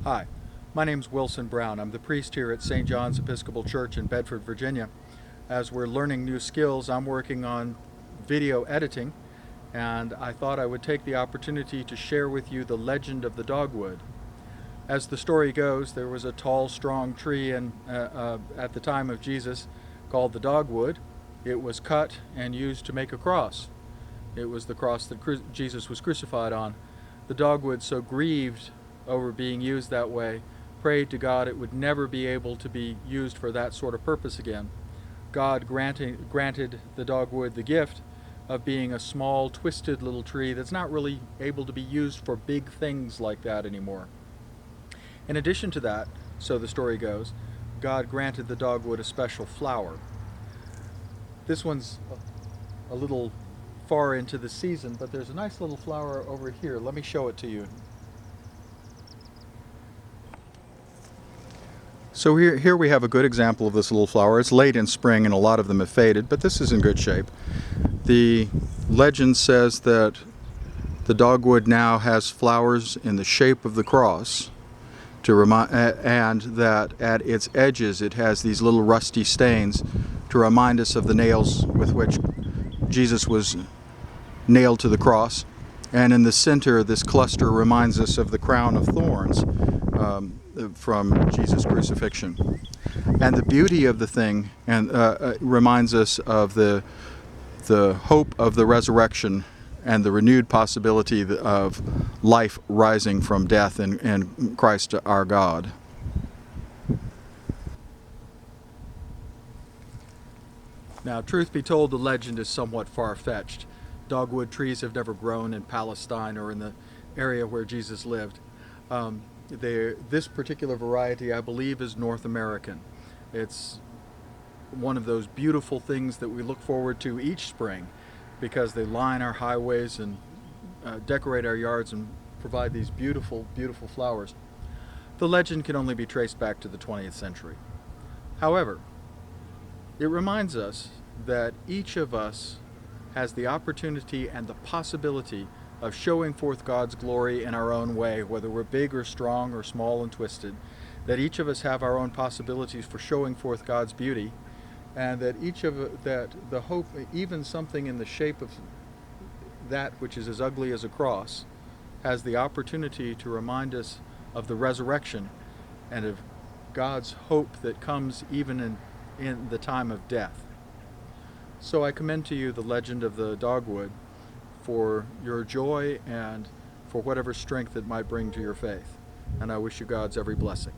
Hi, my name's Wilson Brown. I'm the priest here at St. John's Episcopal Church in Bedford, Virginia. As we're learning new skills, I'm working on video editing, and I thought I would take the opportunity to share with you the legend of the dogwood. As the story goes, there was a tall, strong tree at the time of Jesus called the dogwood. It was cut and used to make a cross. It was the cross that Jesus was crucified on. The dogwood, so grieved over being used that way, prayed to God it would never be able to be used for that sort of purpose again. God granted the dogwood the gift of being a small, twisted little tree that's not really able to be used for big things like that anymore. In addition to that, so the story goes, God granted the dogwood a special flower. This one's a little far into the season, but there's a nice little flower over here. Let me show it to you. So here we have a good example of this little flower. It's late in spring and a lot of them have faded, but this is in good shape. The legend says that the dogwood now has flowers in the shape of the cross, and that at its edges it has these little rusty stains to remind us of the nails with which Jesus was nailed to the cross. And in the center, this cluster reminds us of the crown of thorns from Jesus' crucifixion. And the beauty of the thing reminds us of the hope of the resurrection and the renewed possibility of life rising from death in Christ our God. Now, truth be told, the legend is somewhat far-fetched. Dogwood trees have never grown in Palestine or in the area where Jesus lived. This particular variety, I believe, is North American. It's one of those beautiful things that we look forward to each spring because they line our highways and decorate our yards and provide these beautiful, beautiful flowers. The legend can only be traced back to the 20th century. However, it reminds us that each of us has the opportunity and the possibility of showing forth God's glory in our own way, whether we're big or strong or small and twisted, that each of us have our own possibilities for showing forth God's beauty, and that the hope, even something in the shape of that which is as ugly as a cross, has the opportunity to remind us of the resurrection and of God's hope that comes even in the time of death. So I commend to you the legend of the dogwood for your joy and for whatever strength it might bring to your faith. And I wish you God's every blessing.